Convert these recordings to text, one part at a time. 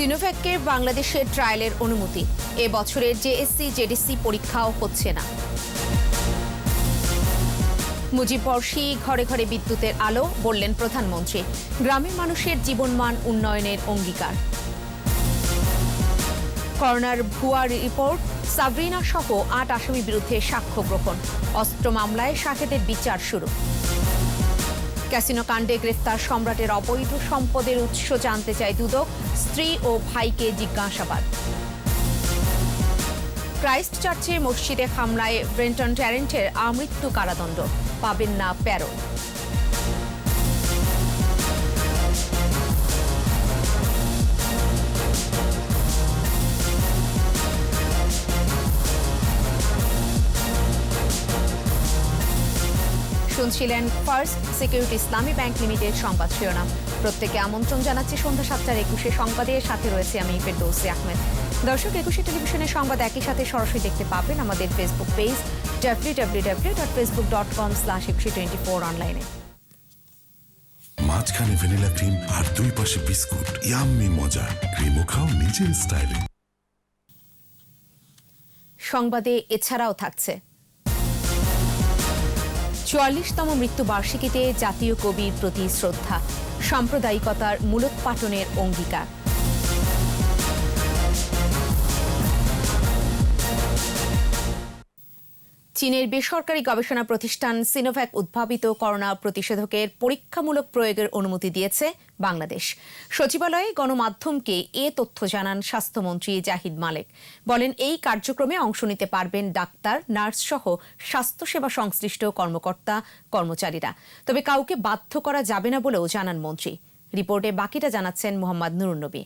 সিনোভ্যাককে বাংলাদেশের ট্রায়ালের অনুমতি। এ বছরের জেএসসি জেডিসি পরীক্ষাও হচ্ছে না। মুজিববর্ষী ঘরে ঘরে বিদ্যুতের আলো, বললেন প্রধানমন্ত্রী। গ্রামের মানুষের জীবনমান উন্নয়নের অঙ্গীকার। করোনার ভুয়া রিপোর্ট, সাবরিনা সহ ৮ আসামির বিরুদ্ধে সাক্ষ্য গ্রহণ। অস্ত্র মামলায় শাহেদের বিচার শুরু। ক্যাসিনো কাণ্ডে গ্রেফতার সম্রাটের অবৈধ সম্পদের উৎস জানতে চায় দুদক, স্ত্রী ও ভাইকে জিজ্ঞাসাবাদ। ক্রাইস্ট চার্চে মসজিদে হামলায় ব্রেন্টন ট্যারেন্টের আমৃত্যু কারাদণ্ড, পাবেন না প্যারোল। শুনছিলেন ফার্স্ট সিকিউরিটি ইসলামী ব্যাংক লিমিটেড সংবাদ শিরোনাম। প্রত্যেকে আমন্ত্রণ জানাচ্ছি সন্ধ্যা ৭:২১ সংবাদের সাথে রয়েছে আমি ফেরদৌসী আহমেদ। দর্শক, ২১ টেলিভিশনের সংবাদ একই সাথে সরাসরি দেখতে পাবেন আমাদের ফেসবুক পেজ www.facebook.com/2124 অনলাইনে। মাঝখানে ভ্যানিলা ক্রিম আর দুই পাশে বিস্কুট, ইয়াম্মি মজা। ক্রিমও খাও নিজের স্টাইলে। সংবাদে এছাড়াও থাকছে ৪৪তম মৃত্যুবার্ষিকীতে জাতীয় কবির প্রতি শ্রদ্ধা, সাম্প্রদায়িকতার মূলোৎপাটনের অঙ্গীকার। চীনের বেসরকারি গবেষণা প্রতিষ্ঠান সিনোভ্যাক উদ্ভাবিত করোনা প্রতিষেধকের পরীক্ষামূলক প্রয়োগের অনুমতি দিয়েছে বাংলাদেশ। সচিবালয়ে গণমাধ্যমকে এ তথ্য জানান স্বাস্থ্যমন্ত্রী জাহিদ মালেক। বলেন, এই কার্যক্রমে অংশ নিতে পারবেন ডাক্তার, নার্স সহ স্বাস্থ্যসেবা সংশ্লিষ্ট কর্মকর্তা কর্মচারীরা। তবে কাউকে বাধ্য করা যাবে না বলেও জানান মন্ত্রী। রিপোর্টে বাকিটা জানাচ্ছেন মোহাম্মদ নুরুন্নবী।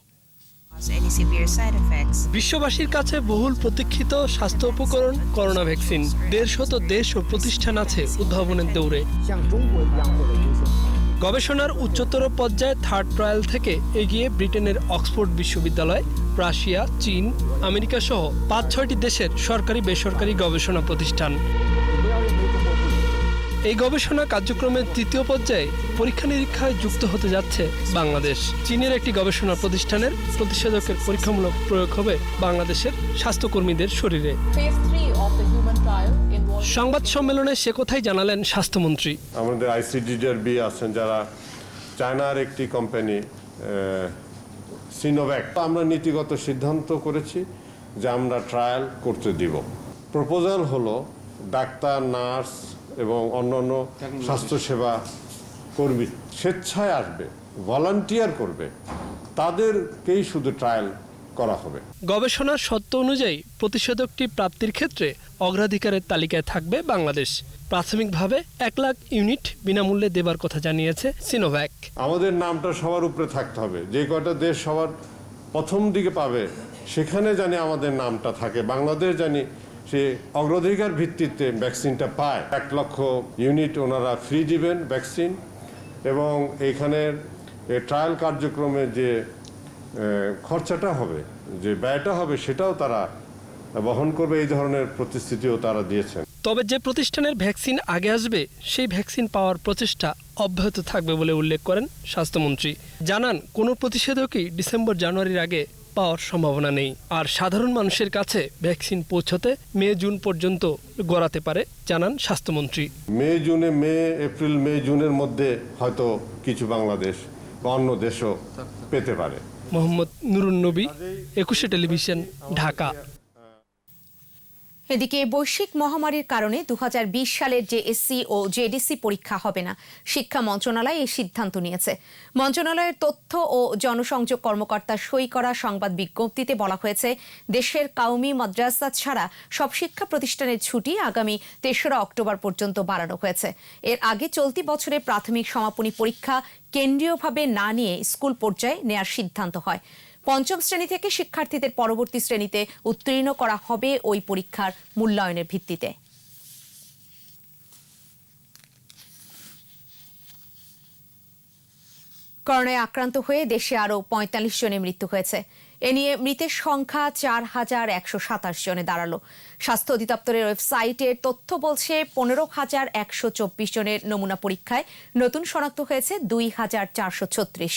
বিশ্ববাসীর কাছে বহুল প্রতীক্ষিত স্বাস্থ্য উপকরণ করোনা ভ্যাকসিন। ১৫০ দেশ ও প্রতিষ্ঠান আছে উদ্ভাবনের দৌড়ে। গবেষণার উচ্চতর পর্যায়ে থার্ড ট্রায়াল থেকে এগিয়ে ব্রিটেনের অক্সফোর্ড বিশ্ববিদ্যালয়, রাশিয়া, চীন, আমেরিকা সহ ৫-৬টি দেশের সরকারি বেসরকারি গবেষণা প্রতিষ্ঠান। এই গবেষণা কার্যক্রমের তৃতীয় পর্যায়ে পরীক্ষা নিরীক্ষায় যুক্ত হতে যাচ্ছে বাংলাদেশ। চীনের একটি গবেষণা প্রতিষ্ঠানের প্রতিষেধকের পরীক্ষামূলক প্রয়োগ হবে বাংলাদেশের স্বাস্থ্যকর্মীদের শরীরে। সংবাদ সম্মেলনে সে কথাই জানালেন স্বাস্থ্যমন্ত্রী। আমাদের আইসিডিআরবি আছেন যারা, চায়নার একটি কোম্পানি সিনোভ্যাক। আমরা নীতিগত সিদ্ধান্ত করেছি যে আমরা ট্রায়াল করতে দিব। প্রপোজাল হলো ডাক্তার, নার্স এবং অন্যান্য স্বাস্থ্যসেবা কর্মী স্বেচ্ছায় আসবে, ভলান্টিয়ার করবে, তাদেরকেই শুধু ট্রায়াল করা হবে। গবেষণার সত্য অনুযায়ী প্রতিষেধকটি প্রাপ্তির ক্ষেত্রে অগ্রাধিকারের তালিকায় থাকবে বাংলাদেশ। প্রাথমিকভাবে ১ লাখ ইউনিট বিনামূল্যে দেবার কথা জানিয়েছে সিনোভ্যাক। আমাদের নামটা সবার উপরে থাকতে হবে। যে কয়টা দেশ সবার প্রথম দিকে পাবে সেখানে জানি আমাদের নামটা থাকে। বাংলাদেশ জানি সে অগ্রাধিকার ভিত্তিতে ভ্যাকসিনটা পায়। ১ লক্ষ ইউনিট ওনারা ফ্রি দিবেন ভ্যাকসিন, এবং এইখানের ট্রায়াল কার্যক্রমে যে খরচাটা হবে, যে ব্যয়টা হবে, সেটাও তারা বহন করবে। এই ধরনের প্রতিশ্রুতিও তারা দিয়েছেন। তবে যে প্রতিষ্ঠানের ভ্যাকসিন আগে আসবে সেই ভ্যাকসিন পাওয়ার প্রচেষ্টা অব্যাহত থাকবে বলে উল্লেখ করেন স্বাস্থ্যমন্ত্রী। জানান, কোনো প্রতিষেধকই ডিসেম্বর-জানুয়ারির আগে পাওয়ার সম্ভাবনা নেই। আর সাধারণ মানুষের কাছে ভ্যাকসিন পৌঁছতে মে-জুন পর্যন্ত গড়াতে পারে, জানান স্বাস্থ্যমন্ত্রী। এপ্রিল মে জুনের মধ্যে হয়তো কিছু বাংলাদেশ বা অন্য দেশও পেতে পারে। মোহাম্মদ নুরুন্নবী, ২১ টেলিভিশন, ঢাকা। এদিকে বৈশ্বিক মহামারীর কারণে ২০২০ সালের জেএসসি ও জেডিসি পরীক্ষা হবে না। শিক্ষা মন্ত্রণালয় এই সিদ্ধান্ত নিয়েছে। মন্ত্রণালয়ের তথ্য ও জনসংযোগ কর্মকর্তা সই করা সংবাদ বিজ্ঞপ্তিতে বলা হয়েছে, দেশের কাউমি মাদ্রাসা ছাড়া সব শিক্ষা প্রতিষ্ঠানের ছুটি আগামী ৩রা অক্টোবর পর্যন্ত বাড়ানো হয়েছে। এর আগে চলতি বছরে প্রাথমিক সমাপনী পরীক্ষা কেন্দ্রীয়ভাবে না নিয়ে স্কুল পর্যায়ে নেয়ার সিদ্ধান্ত হয়। পঞ্চম শ্রেণী থেকে শিক্ষার্থীদের পরবর্তী শ্রেণীতে উত্তীর্ণ করা হবে ওই পরীক্ষার মূল্যায়নের ভিত্তিতে। করোনায় আক্রান্ত হয়ে দেশে আরও ৪৫ জনের মৃত্যু হয়েছে। এ নিয়ে মৃতের সংখ্যা ৪,১২৭ জনে দাঁড়ালো। স্বাস্থ্য অধিদপ্তরের ওয়েবসাইটের তথ্য বলছে ১৫,১২৪ জনের নমুনা পরীক্ষায় নতুন শনাক্ত হয়েছে ২,৪৩৬।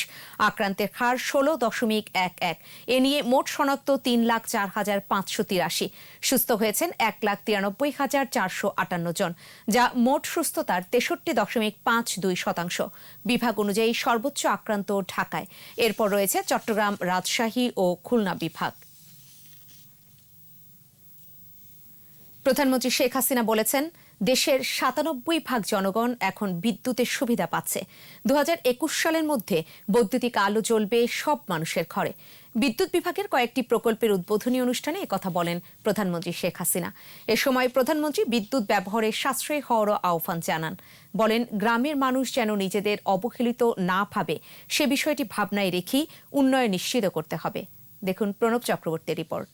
আক্রান্তের হার ১৬.১১। এ নিয়ে মোট শনাক্ত ৩,০৪,৫৮৩। সুস্থ হয়েছেন ১,৯৩,৪৫৮ জন, যা মোট সুস্থতার ৬৩.৫২%। বিভাগ অনুযায়ী সর্বোচ্চ আক্রান্ত ঢাকায়, এরপর রয়েছে চট্টগ্রাম, রাজশাহী ও খুলনা বিভাগ। প্রধানমন্ত্রী শেখ হাসিনা বলেছেন, দেশের ৯৭% জনগণ এখন বিদ্যুতের সুবিধা পাচ্ছে। ২০২১ সালের মধ্যে বৈদ্যুতিক আলো জ্বলবে সব মানুষের ঘরে। বিদ্যুৎ বিভাগের কয়েকটি প্রকল্পের উদ্বোধনী অনুষ্ঠানে একথা বলেন প্রধানমন্ত্রী শেখ হাসিনা। এ সময় প্রধানমন্ত্রী বিদ্যুৎ ব্যবহারে সাশ্রয়ী হওয়ারও আহ্বান জানান। বলেন, গ্রামের মানুষ যেন নিজেদের অবহেলিত না ভাবে, সে বিষয়টি ভাবনায় রেখেই উন্নয়ন নিশ্চিত করতে হবে। দেখুন প্রণব চক্রবর্তীর রিপোর্ট।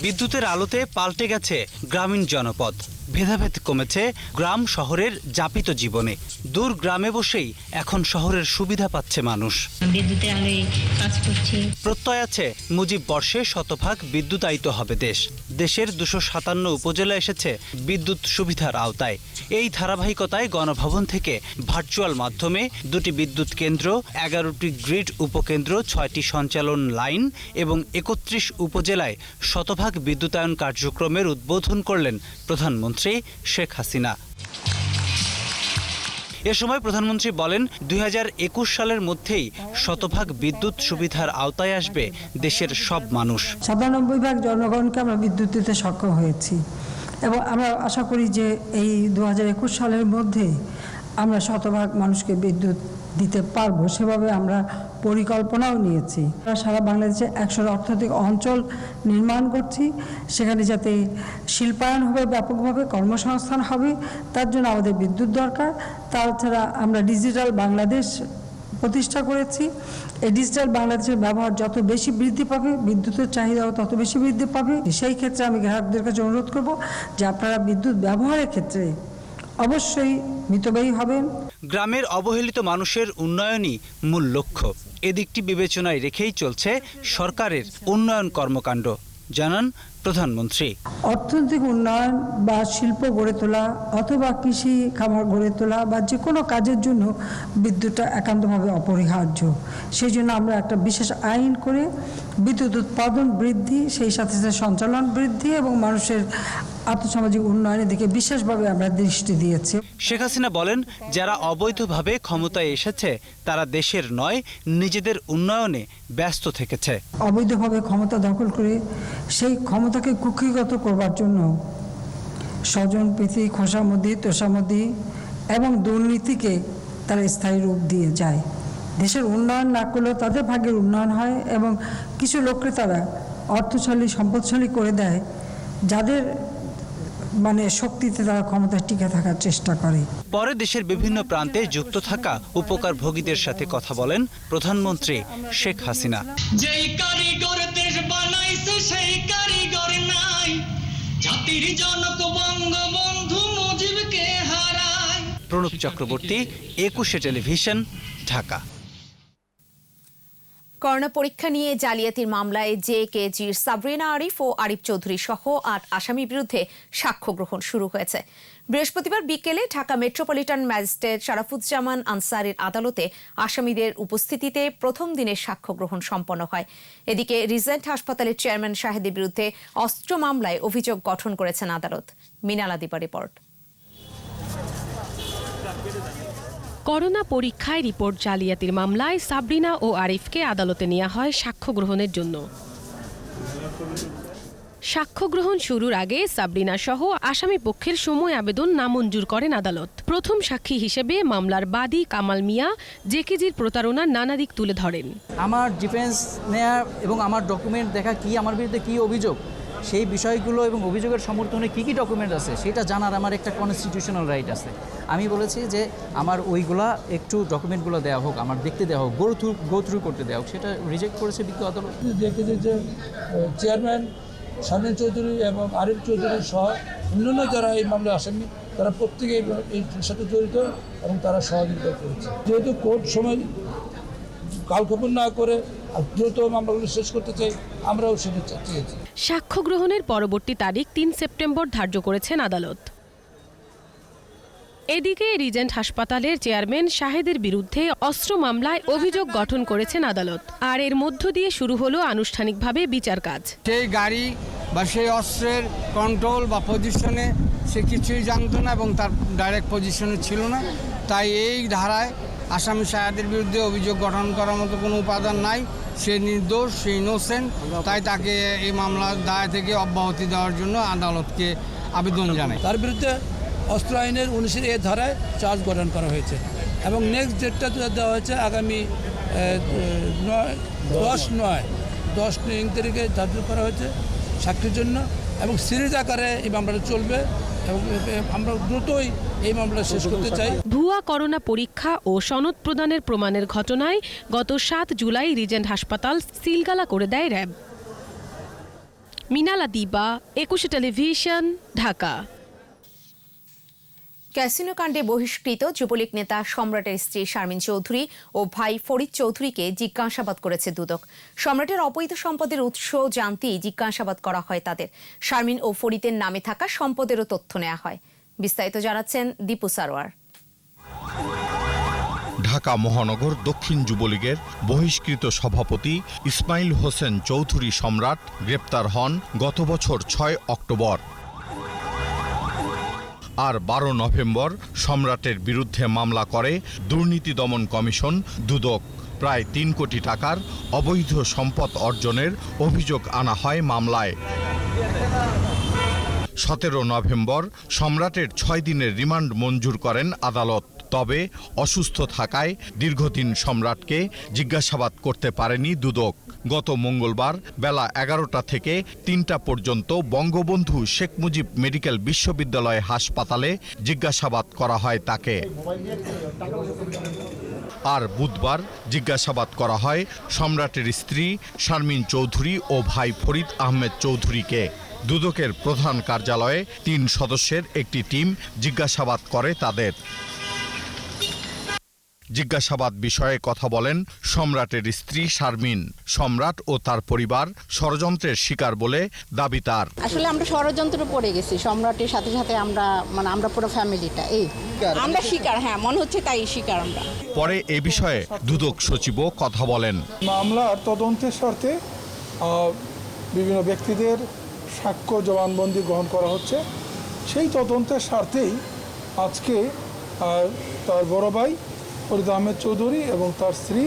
বিদ্যুতের আলোতে পাল্টে গেছে গ্রামীণ জনপদ। ভেদাভেদ কমেছে গ্রাম শহরের যাপিত জীবনে। দূর গ্রামে বসেই এখন শহরের সুবিধা পাচ্ছে মানুষ। বিদ্যুতের আলোয় কাজ করছি। প্রত্যয় আছে মুজিব বর্ষে শতভাগ বিদ্যুতায়িত হবে দেশ। দেশের ২৫৭ উপজেলা এসেছে বিদ্যুৎ সুবিধার আওতায়। এই ধারাবাহিকতায় গণভবন থেকে ভার্চুয়াল মাধ্যমে ২টি বিদ্যুৎ কেন্দ্র, ১১টি গ্রিড উপকেন্দ্র, ৬টি সঞ্চালন লাইন এবং ৩১ উপজেলায় শতভাগ বিদ্যুতায়ন কার্যক্রমের উদ্বোধন করলেন প্রধানমন্ত্রী শেখ হাসিনা। এ সময় প্রধানমন্ত্রী বলেন, ২০২১ সালের মধ্যেই শতভাগ বিদ্যুৎ সুবিধার আওতায় আসবে দেশের সব মানুষ। ৯৭% জনগণকে আমরা বিদ্যুৎ দিতে সক্ষম হয়েছি এবং আমরা আশা করি যে এই ২০২১ সালের মধ্যে আমরা শতভাগ মানুষকে বিদ্যুৎ দিতে পারবো, সেভাবে আমরা পরিকল্পনাও নিয়েছি। আমরা সারা বাংলাদেশে ১০০ অর্থনৈতিক অঞ্চল নির্মাণ করছি, সেখানে যাতে শিল্পায়ন হবে, ব্যাপকভাবে কর্মসংস্থান হবে, তার জন্য আমাদের বিদ্যুৎ দরকার। তাছাড়া আমরা ডিজিটাল বাংলাদেশ প্রতিষ্ঠা করেছি। এই ডিজিটাল বাংলাদেশের ব্যবহার যত বেশি বৃদ্ধি পাবে, বিদ্যুতের চাহিদাও তত বেশি বৃদ্ধি পাবে। সেই ক্ষেত্রে আমি গ্রাহকদের কাছে অনুরোধ করব যে আপনারা বিদ্যুৎ ব্যবহারের ক্ষেত্রে অবশ্যই মিতব্যয়ী হবেন। গ্রামের অবহেলিত মানুষের উন্নয়নই মূল লক্ষ্য। এদিকটি বিবেচনায় রেখেই চলছে সরকারের উন্নয়ন কর্মকাণ্ড, জানান প্রধানমন্ত্রী। অর্থনৈতিক উন্নয়ন বা শিল্প গড়ে তোলা অথবা কৃষি খামার গড়ে তোলা বা যে কোনো কাজের জন্য বিদ্যুৎটা একান্তভাবে অপরিহার্য। সেই জন্য আমরা একটা বিশেষ আইন করে বিদ্যুৎ উৎপাদন বৃদ্ধি, সেই সাথে সাথে সঞ্চালন বৃদ্ধি এবং মানুষের আর্থসামাজিক উন্নয়নের দিকে বিশেষভাবে আমরা দৃষ্টি দিয়েছি। শেখ হাসিনা বলেন, যারা অবৈধভাবে ক্ষমতায় এসেছে তারা দেশের নয়, নিজেদের উন্নয়নে ব্যস্ত থেকেছে। অবৈধভাবে ক্ষমতা দখল করে সেই ক্ষমতাকে কুক্ষিগত করবার জন্য স্বজনপ্রীতি, খোসামদি, তোষামদি এবং দুর্নীতিকে তারা স্থায়ী রূপ দিয়ে যায়। দেশের উন্নয়ন না করলেও তাদের ভাগ্যের উন্নয়ন হয় এবং কিছু লোককে তারা অর্থশালী, সম্পদশালী করে দেয়, যাদের শক্তিতে তারা ক্ষমতায় টিকে থাকার চেষ্টা করে। পরে দেশের বিভিন্ন প্রান্তে যুক্ত থাকা উপকারভোগীদের সাথে কথা বলেন প্রধানমন্ত্রী শেখ হাসিনা। যেই কারিগর দেশ বানাইছে সেই কারিগর নাই, জাতির জনক বঙ্গবন্ধু মুজিবকে হারায়। প্রণব চক্রবর্তী, ২১ টেলিভিশন, ঢাকা। করোনা পরীক্ষা নিয়ে জালিয়াতির মামলায় জেকেজির সাবরিনা আরিফ ও আরিফ চৌধুরী সহ ৮ আসামির বিরুদ্ধে সাক্ষ্য গ্রহণ শুরু হয়েছে। বৃহস্পতিবার বিকেলে ঢাকা মেট্রোপলিটন ম্যাজিস্ট্রেট শরাফুজ্জামান আনসারীর আদালতে আসামিদের উপস্থিতিতে প্রথম দিনের সাক্ষ্য গ্রহণ সম্পন্ন হয়। এদিকে রিজেন্ট হাসপাতালের চেয়ারম্যান শাহেদের বিরুদ্ধে অস্ত্র মামলায় অভিযোগ গঠন করেছেন আদালত। মিনালা দীপা রিপোর্ট। করোনা পরীক্ষায় রিপোর্ট জালিয়াতির মামলায় সাবরিনা ও আরিফকে আদালতে নেওয়া হয় সাক্ষ্য গ্রহণের জন্য। সাক্ষ্য গ্রহণ শুরুর আগে সাবরিনা সহ আসামি পক্ষের সময় আবেদন নামঞ্জুর করেন আদালত। প্রথম সাক্ষী হিসেবে মামলার বাদী কামাল মিয়া জেকেজির প্রতারণার নানা দিক তুলে ধরেন। আমার ডিফেন্স নেয়া এবং আমার ডকুমেন্ট দেখা, কি আমার বিরুদ্ধে কি অভিযোগ, সেই বিষয়গুলো এবং অভিযোগের সমর্থনে কী কী ডকুমেন্ট আছে সেটা জানার আমার একটা কনস্টিটিউশনাল রাইট আছে। আমি বলেছি যে আমার ওইগুলা একটু ডকুমেন্টগুলো দেওয়া হোক, আমার দেখতে দেওয়া হোক, গো থ্রু করতে দেওয়া হোক। সেটা রিজেক্ট করেছে বিজ্ঞ আদালত। দেখেছি যে চেয়ারম্যান শামীম চৌধুরী এবং আরিফ চৌধুরী সহ অন্যান্য যারা এই মামলায় আসামি, তারা প্রত্যেকে এই সাথে জড়িত এবং তারা সহযোগিতা করেছে। যেহেতু কোর্ট সময় কালক্ষেপণ না করে আর দ্রুত মামলাগুলো শেষ করতে চাই, আমরাও সেটা চেয়েছি। সাক্ষ্য গ্রহণের পরবর্তী তারিখ ৩ সেপ্টেম্বর ধার্য করেছেন আদালত। এদিকে রিজেন্ট হাসপাতালের চেয়ারম্যান শাহেদের বিরুদ্ধে অস্ত্র মামলায় অভিযোগ গঠন করেছেন আদালত। আর এর মধ্য দিয়ে শুরু হলো আনুষ্ঠানিকভাবে বিচার কাজ। সেই গাড়ি বা সেই অস্ত্রের কন্ট্রোল বা পজিশনে সে কিছুই জানতো না এবং তার ডাইরেক্ট পজিশনে ছিল না, তাই এই ধারায় আসামি শাহেদের বিরুদ্ধে অভিযোগ গঠন করার মতো কোনো উপাদান নাই। সে নির্দোষ, সে ইনোসেন্ট, তাই তাকে এই মামলার দায় থেকে অব্যাহতি দেওয়ার জন্য আদালতকে আবেদন জানায়। তার বিরুদ্ধে অস্ত্র আইনের 19 ধারায় চার্জ গঠন করা হয়েছে এবং নেক্সট ডেটটা দেওয়া হয়েছে আগামী 10 তারিখে ধার্য করা হয়েছে সাক্ষীর জন্য এবং সিরিজ আকারে এই মামলাটা চলবে এবং আমরা দ্রুতই এই মামলা শেষ করতে চাই। ভুয়া করোনা পরীক্ষা ও সনদ প্রদানের প্রমাণের ঘটনায় গত 7 জুলাই রিজেন্ট হাসপাতাল সিলগালা করে দেয় র্যাব। মিনালা দিবা, 21 টেলিভিশন, ঢাকা। ক্যাসিনো কাণ্ডে বহিষ্কৃত যুবলীগ নেতা সম্রাটের স্ত্রী শারমিন চৌধুরী ও ভাই ফরিদ চৌধুরীকে জিজ্ঞাসাবাদ করেছে দুদক। সম্রাটের অবৈধ সম্পদের উৎস জানতেই জিজ্ঞাসাবাদ করা হয় তাদের। শারমিন ও ফরিদের নামে থাকা সম্পদেরও তথ্য নেওয়া হয়। বিস্তারিত জানাচ্ছেন দীপু সারোয়ার। ঢাকা মহানগর দক্ষিণ যুবলীগের বহিষ্কৃত সভাপতি ইসমাইল হোসেন চৌধুরী সম্রাট গ্রেপ্তার হন গত বছর 6 অক্টোবর। আর 12 নভেম্বর সম্রাটের বিরুদ্ধে মামলা করে দুর্নীতি দমন কমিশন দুদক। প্রায় 3 কোটি টাকার অবৈধ সম্পদ অর্জনের অভিযোগ আনা হয় মামলায়। 17 নভেম্বর সম্রাটের 6 দিনের রিমান্ড মঞ্জুর করেন আদালত। তবে অসুস্থ থাকায় দীর্ঘদিন সম্রাটকে জিজ্ঞাসাবাদ করতে পারেনি দুদক। গত মঙ্গলবার বেলা 11টা থেকে 3টা পর্যন্ত বঙ্গবন্ধু শেখ মুজিব মেডিকেল বিশ্ববিদ্যালয় হাসপাতালে জিজ্ঞাসাবাদ করা হয় তাকে। আর বুধবার জিজ্ঞাসাবাদ করা হয় সম্রাটের স্ত্রী শারমিন চৌধুরী ও ভাই ফরিদ আহমেদ চৌধুরীকে। দুদকের প্রধান কার্যালয়ে 3 সদস্যের একটি টিম জিজ্ঞাসাবাদ করে তাদের। জিজ্ঞাসাবাদ বিষয়ে কথা বলেন সম্রাটের স্ত্রী শারমিন। সম্রাট ও তার পরিবার ষড়যন্ত্রের শিকার বলে দাবি তার। আসলে আমরা ষড়যন্ত্রে পড়ে গেছি, সম্রাটের সাথে সাথে আমরা পুরো ফ্যামিলিটা আমরা শিকার। হ্যাঁ, মনে হচ্ছে তাই শিকার আমরা। পরে এ বিষয়ে দুদক সচিবও কথা বলেন। মামলার তদন্তের স্বার্থে বিভিন্ন ব্যক্তিদের সাক্ষ্য জবানবন্দি গ্রহণ করা হচ্ছে। সেই তদন্তের স্বার্থেই আজকে তার বড় ভাই ফরিদ আহমেদ চৌধুরী এবং তার স্ত্রী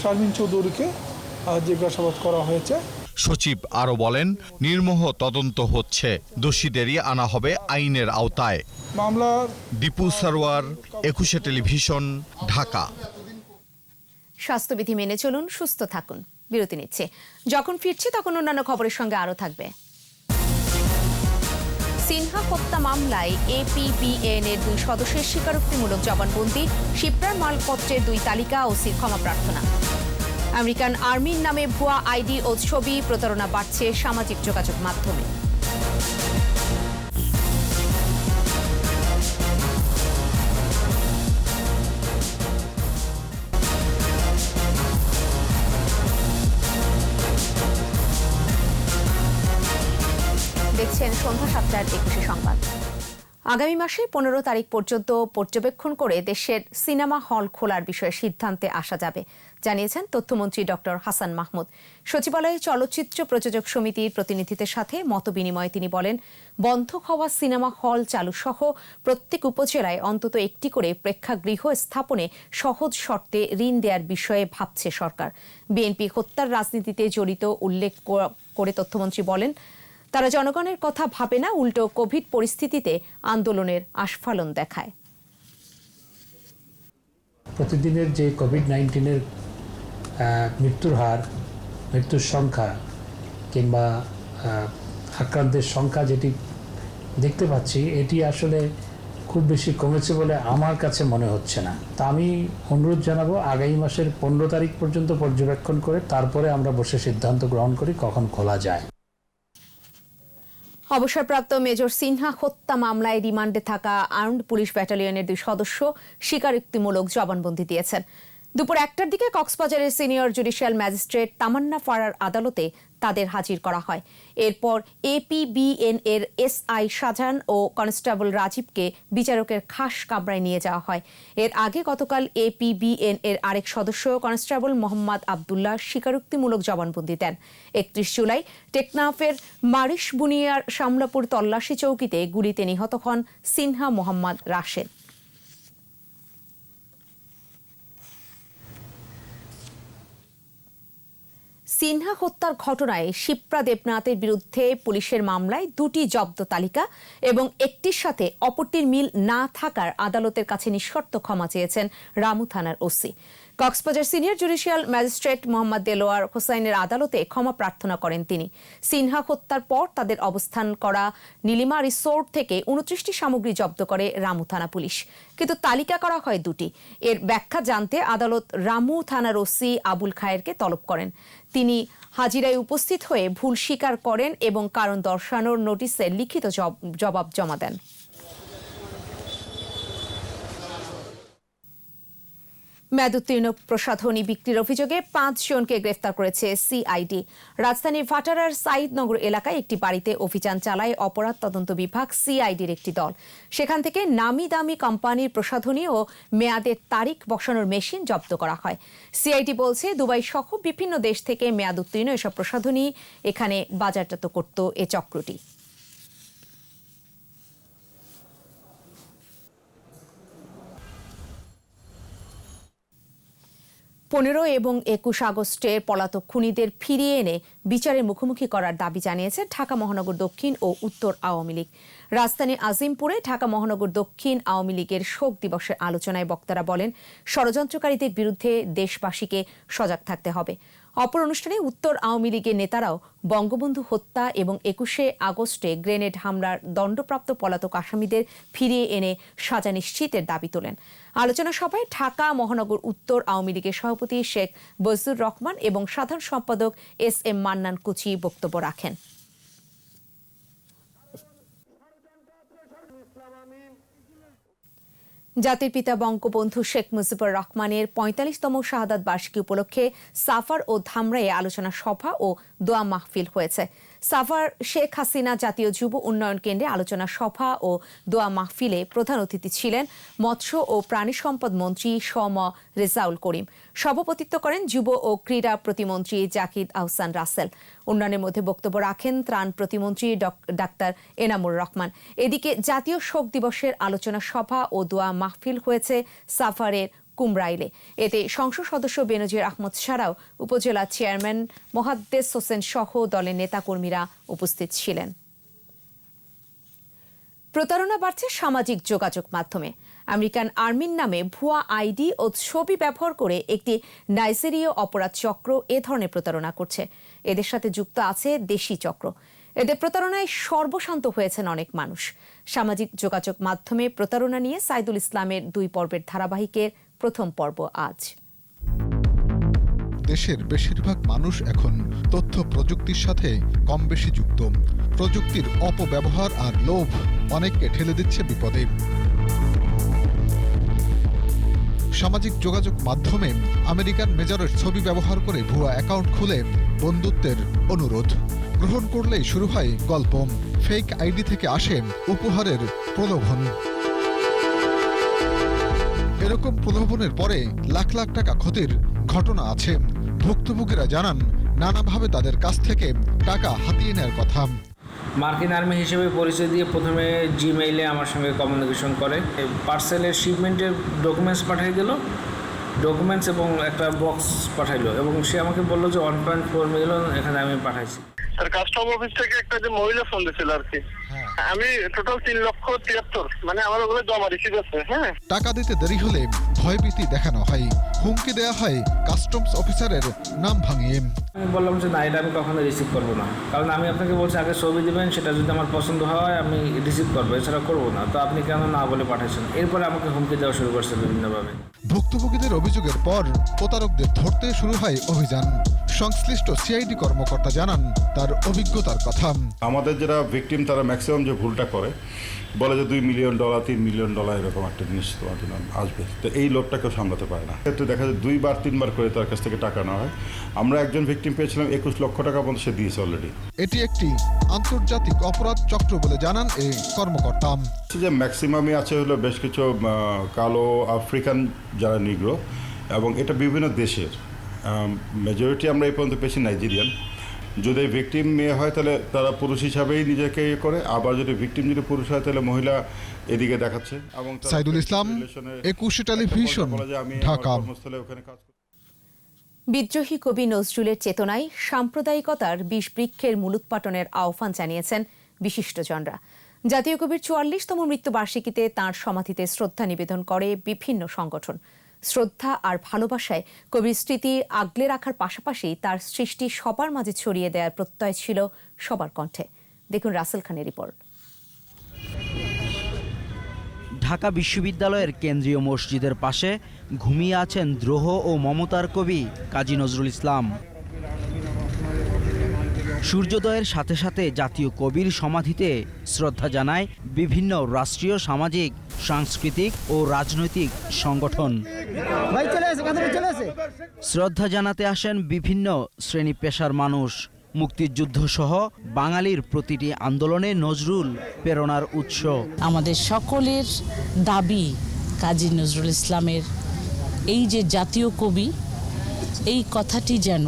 শারমিন চৌধুরীকে জিজ্ঞাসাবাদ করা হয়েছে। সচিব আরও বলেন, নির্মোহ তদন্ত হচ্ছে, দোষীদেরই আনা হবে আইনের আওতায়। মামলার দীপু সারোয়ার, 21 টেলিভিশন, ঢাকা। স্বাস্থ্যবিধি মেনে চলুন, সুস্থ থাকুন। বিরতি নিচ্ছে। যখন ফিরছি তখন অন্যান্য খবরের সঙ্গে আরও থাকবে। সিনহা হত্যা মামলায় এপিবিএন এর 2 সদস্যের স্বীকারোক্তিমূলক জবানবন্দি, শিপ্রার মালপত্রের 2 তালিকা, ওসির ক্ষমা প্রার্থনা। আমেরিকান আর্মির নামে ভুয়া আইডি ও ছবি, প্রতারণা বাড়ছে সামাজিক যোগাযোগ মাধ্যমে। দেখছেন সন্ধ্যা 7টার 21 সংবাদ। আগামী মাসে 15 তারিখ পর্যন্ত পর্যবেক্ষণ করে দেশের সিনেমা হল খোলার বিষয়ে সিদ্ধান্তে আসা যাবে, জানিয়েছেন তথ্যমন্ত্রী ডক্টর হাসান মাহমুদ। সচিবালয়ে চলচ্চিত্র প্রযোজক সমিতির প্রতিনিধিদের সাথে মতবিনিময়ে তিনি বলেন, বন্ধ হওয়া সিনেমা হল চালু সহ প্রত্যেক উপজেলায় অন্তত একটি করে প্রেক্ষাগৃহ স্থাপনে সহজ শর্তে ঋণ দেওয়ার বিষয়ে ভাবছে সরকার। বিএনপি হত্যার রাজনীতিতে জড়িত উল্লেখ করে তথ্যমন্ত্রী বলেন, তারা জনগণের কথা ভাবে না, উল্টো কোভিড পরিস্থিতিতে আন্দোলনের আস্ফালন দেখায়। প্রতিদিনের যে কোভিড-19-এর মৃত্যুর হার, মৃত্যুর সংখ্যা কিংবা আক্রান্তের সংখ্যা যেটি দেখতে পাচ্ছি, এটি আসলে খুব বেশি কমেছে বলে আমার কাছে মনে হচ্ছে না। তা আমি অনুরোধ জানাবো, আগামী মাসের 15 তারিখ পর্যন্ত পর্যবেক্ষণ করে তারপরে আমরা বসে সিদ্ধান্ত গ্রহণ করি কখন খোলা যায়। অবসরপ্রাপ্ত মেজর সিনহা হত্যা মামলায় রিমান্ডে থাকা আর্মড পুলিশ ব্যাটালিয়নের 2 সদস্য স্বীকারোক্তিমূলক জবানবন্দি দিয়েছেন। দুপুর 1টার দিকে কক্সবাজারের সিনিয়র জুডিশিয়াল ম্যাজিস্ট্রেট তামান্না ফারার আদালতে তাদের হাজির করা হয়। এরপর APBN এর SI শাহজাহান ও কনস্টেবল রাজীবকে বিচারকের খাস কামরায় নিয়ে যাওয়া হয়। এর আগে গতকাল APBN এর আরেক সদস্য কনস্টেবল মোহাম্মদ আবদুল্লাহ স্বীকারোক্তিমূলক জবানবন্দি দেন। 31 জুলাই টেকনাফের মারিশ বুনিয়ার শামলাপুর তল্লাশি চৌকিতে গুলিতে নিহত হন সিনহা মোহাম্মদ রাশেদ। সিনহা হত্যার ঘটনায় শিপ্রা দেবনাথের বিরুদ্ধে পুলিশের মামলায় 2টি জব্দ তালিকা এবং একটির সাথে অপরটির মিল না থাকার আদালতের কাছে নিঃশর্ত ক্ষমা চেয়েছেন রামু থানার OC. Cox's Bazar senior judicial magistrate Mohammad Delwar হোসাইনের আদালতে ক্ষমা প্রার্থনা করেন তিনি। সিনহা হত্যার পর তাদের অবস্থান করা নীলিমা রিসোর্ট থেকে 29টি সামগ্রী জব্দ করে রামু থানা পুলিশ, কিন্তু তালিকা করা হয় 2টি। এর ব্যাখ্যা জানতে আদালত রামু থানার ওসি আবুল খায়েরকে তলব করেন। তিনি হাজিরায় উপস্থিত হয়ে ভুল স্বীকার করেন এবং কারণ দর্শানোর নোটিশে লিখিত জবাব জমা দেন। মেয়াদোত্তীর্ণ প্রসাধনী বিক্রির অভিযোগে 5 জনকে গ্রেফতার করেছে সিআইডি। রাজধানীর ভাটারার সাইদনগর এলাকায় একটি বাড়িতে অভিযান চালায় অপরাধ তদন্ত বিভাগ সিআইডির একটি দল। সেখান থেকে নামি দামি কোম্পানির প্রসাধনী ও মেয়াদের তারিখ বসানোর মেশিন জব্দ করা হয়। সিআইডি বলছে দুবাই সহ বিভিন্ন দেশ থেকে মেয়াদোত্তীর্ণ এসব প্রসাধনী এখানে বাজারজাত করত এ চক্রটি। 15 এবং 21 আগস্টের পলাতক খুনিদের ফিরিয়ে এনে বিচারের মুখোমুখি করার দাবি জানিয়েছে ঢাকা মহানগর দক্ষিণ ও উত্তর আওয়ামী লীগ। রাজধানী আজিমপুরে ঢাকা মহানগর দক্ষিণ আওয়ামী লীগের শোক দিবসের আলোচনায় বক্তারা বলেন, ষড়যন্ত্রকারীদের বিরুদ্ধে দেশবাসীকে সজাগ থাকতে হবে। অপর অনুষ্ঠানে উত্তর আওয়ামী লীগের নেতারাও বঙ্গবন্ধু হত্যা এবং 21শে আগস্টে গ্রেনেড হামলার দণ্ডপ্রাপ্ত পলাতক আসামিদের ফিরিয়ে এনে সাজা নিশ্চিতের দাবি তোলেন। আলোচনা সভায় ঢাকা মহানগর উত্তর আওয়ামী লীগের সভাপতি শেখ বজলুর রহমান এবং সাধারণ সম্পাদক SM মান্নান কুচি বক্তব্য রাখেন। জাতির পিতা বঙ্গবন্ধু শেখ মুজিবুর রহমানের 45তম শাহাদাত বার্ষিকী উপলক্ষে সাফার ও ধামরাইয়ে আলোচনা সভা ও দোয়া মাহফিল হয়েছে। সাফার শেখ হাসিনা জাতীয় যুব উন্নয়ন কেন্দ্রে আলোচনা সভা ও দোয়া মাহফিলে প্রধান অতিথি ছিলেন মৎস্য ও প্রাণী সম্পদ মন্ত্রী শ.ম. রেজাউল করিম। সভাপতিত্ব করেন যুব ও ক্রীড়া প্রতিমন্ত্রী জাকিদ আহসান রাসেল। উন্নয়নের মধ্যে বক্তব্য রাখেন ত্রাণ প্রতিমন্ত্রী ডাক্তার এনামুর রহমান। এদিকে জাতীয় শোক দিবসের আলোচনা সভা ও দোয়া মাহফিল হয়েছে সাফারের কুমরাইলে। এতে সংসদ সদস্য বেনজির আহমদ ছাড়াও উপজেলা চেয়ারম্যান মোহাদ্দেস হোসেন সহ দলের নেতাকর্মীরা উপস্থিত ছিলেন। প্রতারণা বাড়ছে সামাজিক যোগাযোগ মাধ্যমে। আমেরিকান আর্মির নামে ভুয়া আইডি ও ছবি ব্যবহার করে একটি নাইজেরীয় অপরাধ চক্র এ ধরনের প্রতারণা করছে। এদের সাথে যুক্ত আছে দেশি চক্র। এদের প্রতারণায় সর্বশান্ত হয়েছেন অনেক মানুষ। সামাজিক যোগাযোগ মাধ্যমে প্রতারণা নিয়ে সাইদুল ইসলামের 2 পর্বের ধারাবাহিকের প্রথম পর্ব আজ। দেশের বেশিরভাগ মানুষ এখন তথ্য প্রযুক্তির সাথে কম বেশি যুক্ত। প্রযুক্তির অপব্যবহার আর লোভ অনেককে ঠেলে দিচ্ছে বিপদে। সামাজিক যোগাযোগ মাধ্যমে আমেরিকান মেজরের ছবি ব্যবহার করে ভুয়া অ্যাকাউন্ট খুলে বন্ধুত্বের অনুরোধ গ্রহণ করলেই শুরু হয় গল্প। ফেক আইডি থেকে আসে উপহারের প্রলোভন। এরকম প্রলোভনের পরে লাখ লাখ টাকা ক্ষতির ঘটনা আছে। ভুক্তভোগীরা জানান নানাভাবে তাদের কাছ থেকে টাকা হাতিয়ে নেওয়ার কথা। মার্কিন আর্মি হিসেবে পরিচয় দিয়ে প্রথমে জিমেইলে আমার সঙ্গে কমিউনিকেশন করে। পার্সেলের শিপমেন্টের ডকুমেন্টস পাঠিয়ে দিল, ডকুমেন্টস এবং একটা বক্স পাঠাইলো এবং সে আমাকে বললো যে 1.4 মিলিয়ন এখানে আমি পাঠাইছি। স্যার কাস্টম অফিস থেকে একটা যে মহিলা ফোন দিয়েছিল আর কি, আমি টোটাল 3,73,000 মানে আমার ওগুলো জমা রিসিভ আছে। হ্যাঁ, টাকা দিতে দেরি হলে ভয়ভীতি দেখানো হয়, হুমকি দেওয়া হয় কাস্টমস অফিসারের নাম ভাঙিয়ে। আমি বললাম যে না, এটা আমি কখনো রিসিভ করবো না, কারণ আমি আপনাকে বলছি আগে ছবি দেবেন, সেটা যদি আমার পছন্দ হয় আমি রিসিভ করবো, এছাড়া করবো না। তো আপনি কেন না বলে পাঠাচ্ছেন? এরপরে আমাকে হুমকি দেওয়া শুরু করছে বিভিন্নভাবে। ভুক্তভোগীদের অভিযোগের পর প্রতারকদের ধরতে শুরু হয় অভিযান। সংশ্লিষ্ট সিআইডি কর্মকর্তা জানান তার অভিজ্ঞতার কথা। আমাদের যারা ভিকটিম তারা ম্যাক্সিমাম যে ভুলটা করে বলে যে $2 মিলিয়ন $3 মিলিয়ন এরকম একটা জিনিস তোমার জন্য আসবে, তো এই লোভটা কেউ সামলাতে পারে না। ক্ষেত্রে দেখা যায় 2-3 বার করে তার কাছ থেকে টাকা নেওয়া হয়। আমরা একজন ভিকটিম পেয়েছিলাম 21 লক্ষ টাকা পর্যন্ত সে দিয়েছে অলরেডি। এটি একটি আন্তর্জাতিক অপরাধ চক্র বলে জানান এই কর্মকর্তা। যে ম্যাক্সিমামই আছে হলো বেশ কিছু কালো আফ্রিকান যারা নিগ্রো, এবং এটা বিভিন্ন দেশের। মেজরিটি আমরা এই পর্যন্ত পেয়েছি নাইজেরিয়ান। যদি ভিকটিম মেয়ে হয় তাহলে তারা পুরুষ হিসাবেই নিজেকে করে, আবার যদি ভিকটিম যদি পুরুষ হয় তাহলে মহিলা এদিকে দেখাচ্ছে। এবং সাইদুল ইসলাম, 21 টেলিভিশন, ঢাকা। বিদ্রোহী কবি নজরুলের চেতনায় সাম্প্রদায়িকতার বিষবৃক্ষের মূলোৎপাটনের আহ্বান জানিয়েছেন বিশিষ্টজনরা। জাতীয় কবির 44তম মৃত্যুবার্ষিকীতে তাঁর সমাধিতে শ্রদ্ধা নিবেদন করে বিভিন্ন সংগঠন। শ্রদ্ধা আর ভালোবাসায় কবির স্মৃতি আগলে রাখার পাশাপাশি তার সৃষ্টি সবার মাঝে ছড়িয়ে দেওয়ার প্রত্যয় ছিল সবার কণ্ঠে। দেখুন রাসেল খানের রিপোর্ট। ঢাকা বিশ্ববিদ্যালয়ের কেন্দ্রীয় মসজিদের পাশে ঘুমিয়ে আছেন দ্রোহ ও মমতার কবি কাজী নজরুল ইসলাম। সূর্যোদয়ের সাথে সাথে জাতীয় কবির সমাধিতে শ্রদ্ধা জানায় বিভিন্ন রাষ্ট্রীয়, সামাজিক, সাংস্কৃতিক ও রাজনৈতিক সংগঠন। শ্রদ্ধা জানাতে আসেন বিভিন্ন শ্রেণী পেশার মানুষ। মুক্তিযুদ্ধ সহ বাঙালির প্রতিটি আন্দোলনে নজরুল প্রেরণার উৎস। আমাদের সকলের দাবি কাজী নজরুল ইসলামের এই যে জাতীয় কবি, এই কথাটি যেন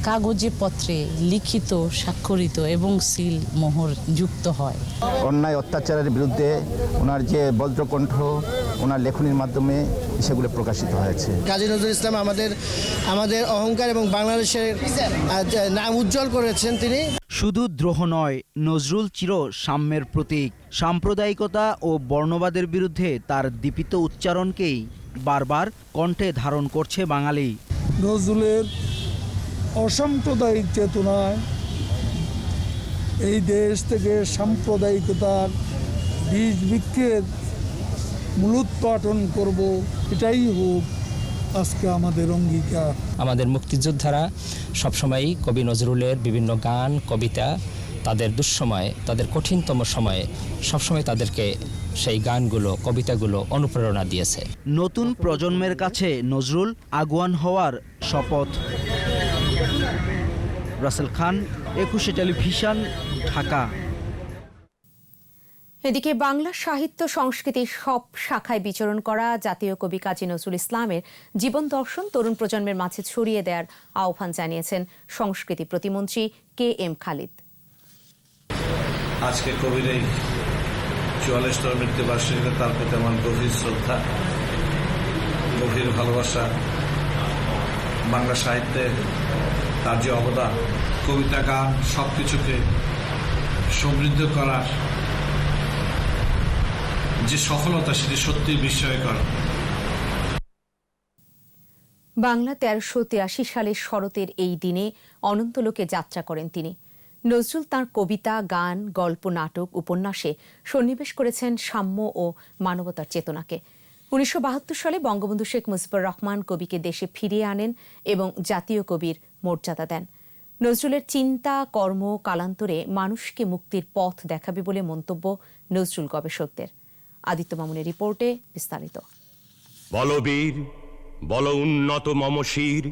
কাগজে পত্রে লিখিত, স্বাক্ষরিত এবং সিল মোহর যুক্ত হয়। অন্যায় অত্যাচারের বিরুদ্ধে ওনার যে বজ্রকণ্ঠ ওনার লেখনীর মাধ্যমে সেগুলো প্রকাশিত হয়েছে। কাজী নজরুল ইসলাম আমাদের অহংকার এবং বাংলাদেশের নাম উজ্জ্বল করেছেন তিনি। শুধু দ্রোহ নয়, নজরুল চির সাম্যের প্রতীক। সাম্প্রদায়িকতা ও বর্ণবাদের বিরুদ্ধে তার দীপিত উচ্চারণকেই বারবার কণ্ঠে ধারণ করছে বাঙালি। নজরুলের অসাম্প্রদায়িক চেতনায় এই দেশ থেকে সাম্প্রদায়িকতার বীজ বৃক্ষের মূলোৎপাটন করব, এটাই হোক আজকে আমাদের অঙ্গীকার। আমাদের মুক্তিযোদ্ধারা সবসময়ই কবি নজরুলের বিভিন্ন গান, কবিতা তাদের দুঃসময়ে, তাদের কঠিনতম সময়ে সবসময় তাদেরকে সেই গানগুলো, কবিতাগুলো অনুপ্রেরণা দিয়েছে। নতুন প্রজন্মের কাছে নজরুল আগুয়ান হওয়ার শপথ। রাসেল খান, 21 টেলিভিশন, ঢাকা। এদিকে বাংলা সাহিত্য সংস্কৃতির সব শাখায় বিচরণ করা জাতীয় কবি কাজী নজরুল ইসলামের জীবন দর্শন তরুণ প্রজন্মের মাঝে ছড়িয়ে দেওয়ার আহ্বান জানিয়েছেন সংস্কৃতি প্রতিমন্ত্রী KM খালিদ। আজকে কবির এই 44তম মৃত্যুবার্ষিকীতে তার প্রতি আমার গভীর শ্রদ্ধা, গভীর ভালোবাসা। বাংলা সাহিত্যে তার যে অবদান, কবিতা, গান সবকিছুকে সমৃদ্ধ করার যে সফলতা, সেটি সত্যিই বিস্ময়কর। বাংলা 1383 সালের শরতের এই দিনে অনন্তলোকে যাত্রা করেন তিনি। নজরুল তাঁর কবিতা, গান, গল্প, নাটক, উপন্যাসে সন্নিবেশ করেছেন সাম্য ও মানবতার চেতনাকে। 1972 সালে বঙ্গবন্ধু শেখ মুজিবুর রহমান কবিকে দেশে ফিরিয়ে আনেন এবং জাতীয় কবির মর্যাদা দেন। নজরুলের চিন্তা, কর্ম কালান্তরে মানুষকে মুক্তির পথ দেখাবে বলে মন্তব্য নজরুল গবেষকদের। আদিত্য মামুনের রিপোর্টে বিস্তারিত। বলবীর বল উন্নত মম শির,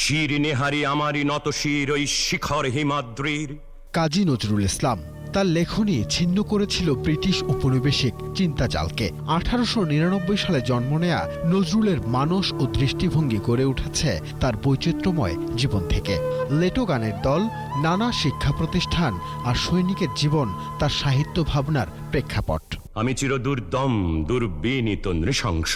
শির নেহারি আমারি নত শির ওই শিখর হিমাদ্রির। কাজী নজরুল ইসলাম তার লেখনী ছিন্ন করেছিল ব্রিটিশ উপনিবেশিক চিন্তাজালকে। 1899 সালে জন্ম নেয়া নজরুলের মানস ও দৃষ্টিভঙ্গি গড়ে উঠেছে তার বৈচিত্র্যময় জীবন থেকে। লেটো গানের দল, নানা শিক্ষা প্রতিষ্ঠান আর সৈনিকের জীবন তার সাহিত্য ভাবনার প্রেক্ষাপট। আমি চির দুর্দম দুর্বিনীত নৃশংস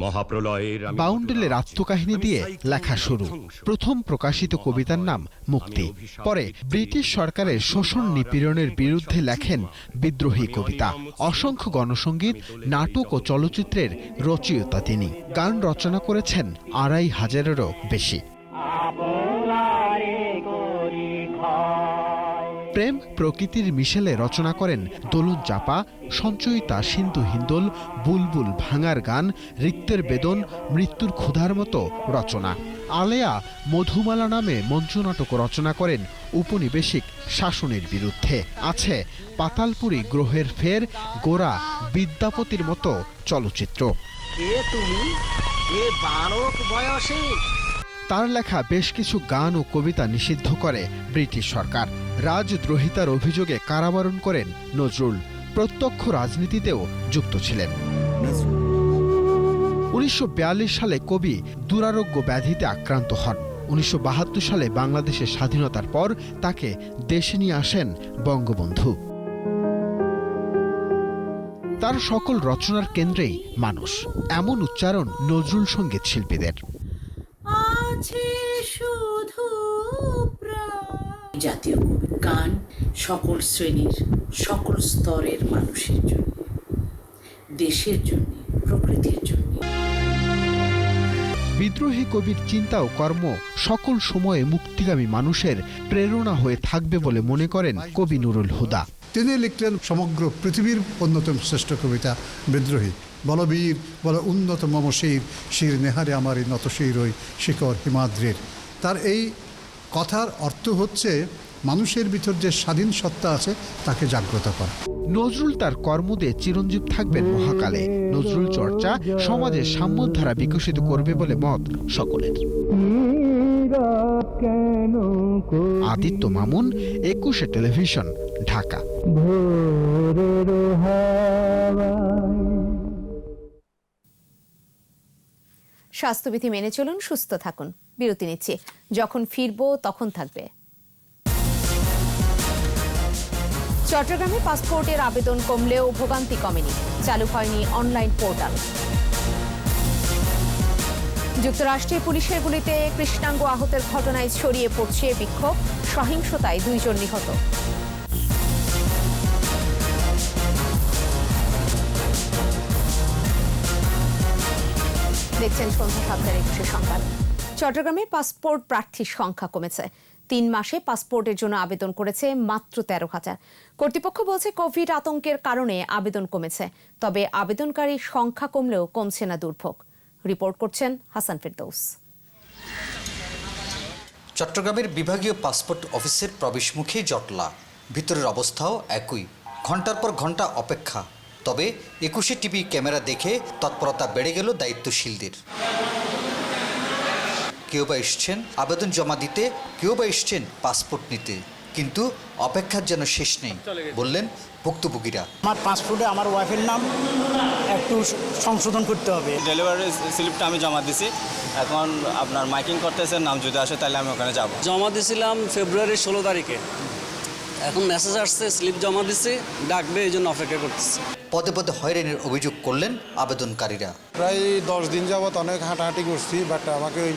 মহাপ্রলয়ের। বাউন্ডেলের আত্মকাহিনী দিয়ে লেখা শুরু। প্রথম প্রকাশিত কবিতার নাম মুক্তি। পরে ব্রিটিশ সরকারের শোষণ নিপীড়নের বিরুদ্ধে লেখেন বিদ্রোহী কবিতা। অসংখ্য গণসঙ্গীত, নাটক ও চলচ্চিত্রের রচয়িতা তিনি। গান রচনা করেছেন 2500-এরও বেশি। প্রেম প্রকৃতির মিশেলে রচনা করেন দোলন চাপা, সঞ্চয়িতা, সিন্ধু হিন্দোল, বুলবুল, ভাঙার গান, রিক্তের বেদন, মৃত্যুর ক্ষুধার মতো রচনা। আলেয়া মধুমালা নামে মঞ্চনাটক রচনা করেন উপনিবেশিক শাসনের বিরুদ্ধে। আছে পাতালপুরী গ্রহের ফের, গোরা, বিদ্যাপতির মতো চলচ্চিত্র। তার লেখা বেশ কিছু গান ও কবিতা নিষিদ্ধ করে ব্রিটিশ সরকার। রাজদ্রোহিতার অভিযোগে কারাবরণ করেন নজরুল। প্রত্যক্ষ রাজনীতিতেও যুক্ত ছিলেন। 1942 সালে কবি দুরারোগ্য ব্যাধিতে আক্রান্ত হন। 1972 সালে বাংলাদেশের স্বাধীনতার পর তাকে দেশে নিয়ে আসেন বঙ্গবন্ধু। তার সকল রচনার কেন্দ্রেই মানুষ, এমন উচ্চারণ নজরুল সঙ্গীত শিল্পীদের। জাতীয় গান সকল শ্রেণীর, সকল স্তরের মানুষের জন্য, দেশের জন্য, প্রকৃতির জন্য। বিদ্রোহী কবির চিন্তা ও কর্ম সকল সময়ে মুক্তিগামী মানুষের প্রেরণা হয়ে থাকবে বলে মনে করেন কবি নুরুল হুদা। তিনি লিখলেন সমগ্র পৃথিবীর অন্যতম শ্রেষ্ঠ কবিতা বিদ্রোহী। বলবীর বল উন্নত মম শির, শির নেহারে আমারই নত শিরই শিকর হিমাদ্রির। তার এই কথার অর্থ হচ্ছে মানুষের ভিতর যে স্বাধীন সত্তা আছে তাকে জাগ্রত করা। নজরুল তার কর্ম দিয়ে চিরঞ্জীব থাকবেন মহাকালে। নজরুল চর্চা সমাজে সাম্যধারা বিকশিত করবে বলে মত সকলের। আদিত্য মামুন, 21 টেলিভিশন, ঢাকা। স্বাস্থ্যবিধি মেনে চলুন, সুস্থ থাকুন। বিরতি নিচ্ছি, যখন ফিরবো তখন থাকবে। চট্টগ্রামে পাসপোর্টের আবেদন কমলেও ভোগান্তি কমেনি, চালু হয়নি অনলাইন পোর্টাল। যুক্তরাষ্ট্রে পুলিশের গুলিতে কৃষ্ণাঙ্গ আহতের ঘটনায় ছড়িয়ে পড়ছে বিক্ষোভ, সহিংসতায় 2 জন নিহত। দেখছেন সন্ধ্যা 7:21 সংবাদ। চট্টগ্রামে পাসপোর্ট প্রার্থীর সংখ্যা কমেছে। 3 মাসে পাসপোর্টের জন্য আবেদন করেছে মাত্র 13,000। কর্তৃপক্ষ বলছে কোভিড আতঙ্কের কারণে আবেদন কমেছে, তবে আবেদনকারীর সংখ্যা কমলেও কমছে না দুর্ভোগ। রিপোর্ট করছেন হাসান ফেরদৌস। চট্টগ্রামের বিভাগীয় পাসপোর্ট অফিসের প্রবেশমুখে জটলা, ভিতরের অবস্থাও একই, ঘন্টার পর ঘন্টা অপেক্ষা। তবে 21 টিভি ক্যামেরা দেখে তৎপরতা বেড়ে গেল দায়িত্বশীলদের। কেউ বা এসছেন আবেদন জমা দিতে, কেউ বা এসছেন পাসপোর্ট নিতে, কিন্তু অপেক্ষার যেন শেষ নেই বললেন ভুক্তভোগীরা। আমার পাসপোর্টে আমার ওয়াইফের নাম একটু সংশোধন করতে হবে। ডেলিভারি স্লিপটা আমি জমা দিছি, এখন আপনার মাইকিং করতেছে, নাম যদি আসে তাহলে আমি ওখানে যাব। জমা দিয়েছিলাম ফেব্রুয়ারি 16 তারিখে, এখন মেসেজ আসছে স্লিপ জমা দিছি, ডাকবে, এই জন্য অপেক্ষা করতেছি। পদে পদে হয়রানির অভিযোগ করলেন আবেদনকারীরা। প্রায় 10 দিন যাবত অনেক হাঁটাহাঁটি করছি, বাট আমাকে ওই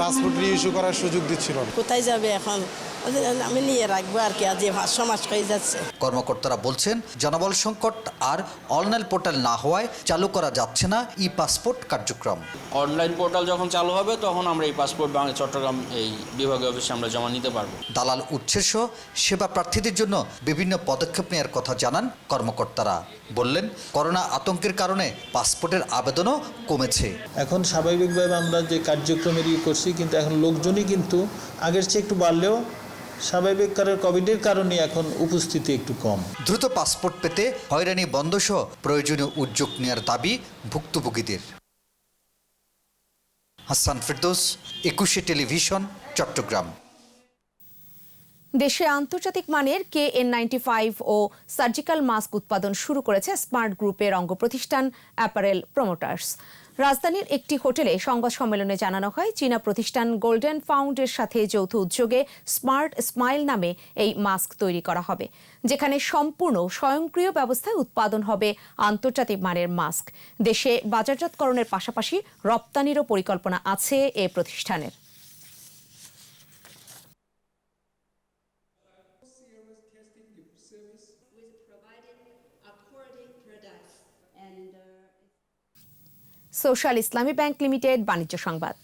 পাসপোর্ট রিইস্যু করার সুযোগ দিচ্ছিল না। কোথায় যাবে এখন, আমি নিয়ে রাখবো আর কি, আজ 5 মাস হয়ে যাচ্ছে। কর্মকর্তারা বলছেন জনবল সংকট আর অনলাইন পোর্টাল না হওয়ায় চালু করা যাচ্ছে না ই পাসপোর্ট কার্যক্রম। অনলাইন পোর্টাল যখন চালু হবে তখন আমরা এই পাসপোর্ট বাংলা চট্টগ্রাম এই বিভাগীয় অফিসে আমরা জমা নিতে পারবো। দালাল উচ্ছেদ সহ সেবা প্রার্থীদের জন্য বিভিন্ন পদক্ষেপ নেওয়ার কথা জানান কর্মকর্তারা। বললেন করোনা আতঙ্কের কারণে পাসপোর্টের আবেদনও কমেছে। এখন স্বাভাবিকভাবে আমরা যে কার্যক্রমের করছি, কিন্তু এখন লোকজনই কিন্তু আগের চেয়ে একটু বাড়লেও স্বাভাবিক কোভিডের কারণে এখন উপস্থিতি একটু কম। দ্রুত পাসপোর্ট পেতে হয়রানি বন্ধ সহ প্রয়োজনীয় উদ্যোগ নেওয়ার দাবি ভুক্তভোগীদের। হাসান ফেরদৌস, 21 টেলিভিশন, চট্টগ্রাম। দেশে আন্তর্জাতিক মানের KN95 ও সার্জিক্যাল মাস্ক উৎপাদন শুরু করেছে স্মার্ট গ্রুপের অঙ্গ প্রতিষ্ঠান অ্যাপারেল প্রমোটার্স। রাজধানীর একটি হোটেলে সংবাদ সম্মেলনে জানানো হয়, চীনা প্রতিষ্ঠান গোল্ডেন ফাউন্ডের সাথে যৌথ উদ্যোগে স্মার্ট স্মাইল নামে এই মাস্ক তৈরি করা হবে, যেখানে সম্পূর্ণ স্বয়ংক্রিয় ব্যবস্থায় উৎপাদন হবে আন্তর্জাতিক মানের মাস্ক। দেশে বাজারজাতকরণের পাশাপাশি রপ্তানিরও পরিকল্পনা আছে এ প্রতিষ্ঠানের। সোশ্যাল ইসলামী ব্যাংক লিমিটেড বাণিজ্য সংবাদ।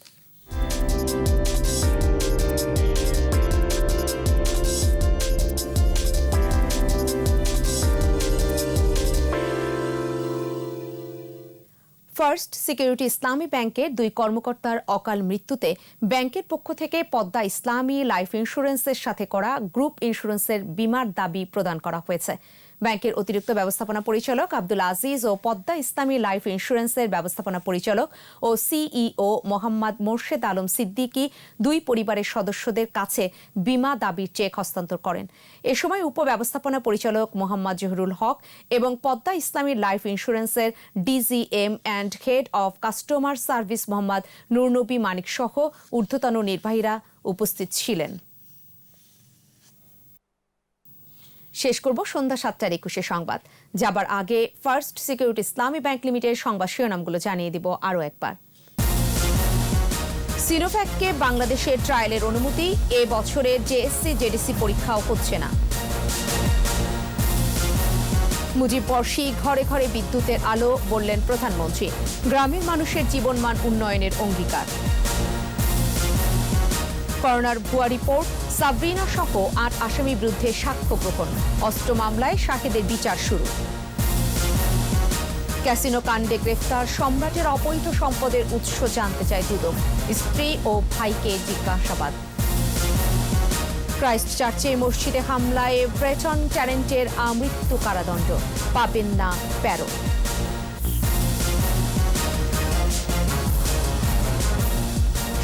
ফার্স্ট সিকিউরিটি ইসলামী ব্যাংকের 2 কর্মকর্তার অকাল মৃত্যুতে ব্যাংকের পক্ষ থেকে পদ্মা ইসলামী লাইফ ইন্স্যুরেন্সের সাথে করা গ্রুপ ইন্স্যুরেন্সের বীমার দাবি প্রদান করা হয়েছে। ব্যাংকের অতিরিক্ত ব্যবস্থাপনা পরিচালক আব্দুল আজিজ ও পদ্মা ইসলামী লাইফ ইন্স্যুরেন্সের ব্যবস্থাপনা পরিচালক ও সিইও মোহাম্মদ মোর্শেদ আলম সিদ্দিকী 2 পরিবারের সদস্যদের কাছে বীমা দাবির চেক হস্তান্তর করেন। এ সময় উপব্যবস্থাপনা পরিচালক মোহাম্মদ জহুরুল হক এবং পদ্মা ইসলামী লাইফ ইন্স্যুরেন্সের DGM and head of customer service Mohammad Nurnabi Manik সহ ঊর্ধ্বতন নির্বাহীরা উপস্থিত ছিলেন। শেষ করব সন্ধ্যা 7টার 21 সংবাদ। যাবার আগে ফার্স্ট সিকিউরিটি ইসলামী ব্যাংক লিমিটেডের সংবাদ শিরোনামগুলো জানিয়ে দিব আরও একবার। সিনোভ্যাককে বাংলাদেশের ট্রায়ালের অনুমতি, এ বছরের জেএসসি জেডিসি পরীক্ষাও হচ্ছে না। মুজিববর্ষী ঘরে ঘরে বিদ্যুতের আলো, বললেন প্রধানমন্ত্রী। গ্রামের মানুষের জীবনমান উন্নয়নের অঙ্গীকার। করোনার ভুয়া রিপোর্ট, সাবরিনা সহ 8 আসামির বিরুদ্ধে সাক্ষ্য গ্রহণ। অস্ত্র মামলায় শাহেদের বিচার শুরু। ক্যাসিনো কাণ্ডে গ্রেফতার সম্রাটের অবৈধ সম্পদের উৎস জানতে চায় দুদক। স্ত্রী ও ভাইকে জিজ্ঞাসাবাদ। ক্রাইস্ট চার্চে মসজিদে হামলায় ব্রেটন ট্যারেন্টের আমৃত্যু কারাদণ্ড, পাবেন না প্যারো।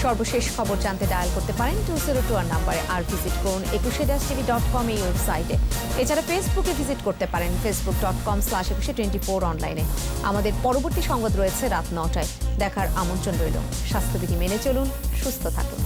সর্বশেষ খবর জানতে ডায়াল করতে পারেন 202 নাম্বারে, আর ভিজিট করুন 21-tv.com এই ওয়েবসাইটে। এছাড়া ফেসবুকে ভিজিট করতে পারেন facebook.com/2124 অনলাইনে। আমাদের পরবর্তী সংবাদ রয়েছে রাত 9টায়। দেখার আমন্ত্রণ রইল। স্বাস্থ্যবিধি মেনে চলুন, সুস্থ থাকুন।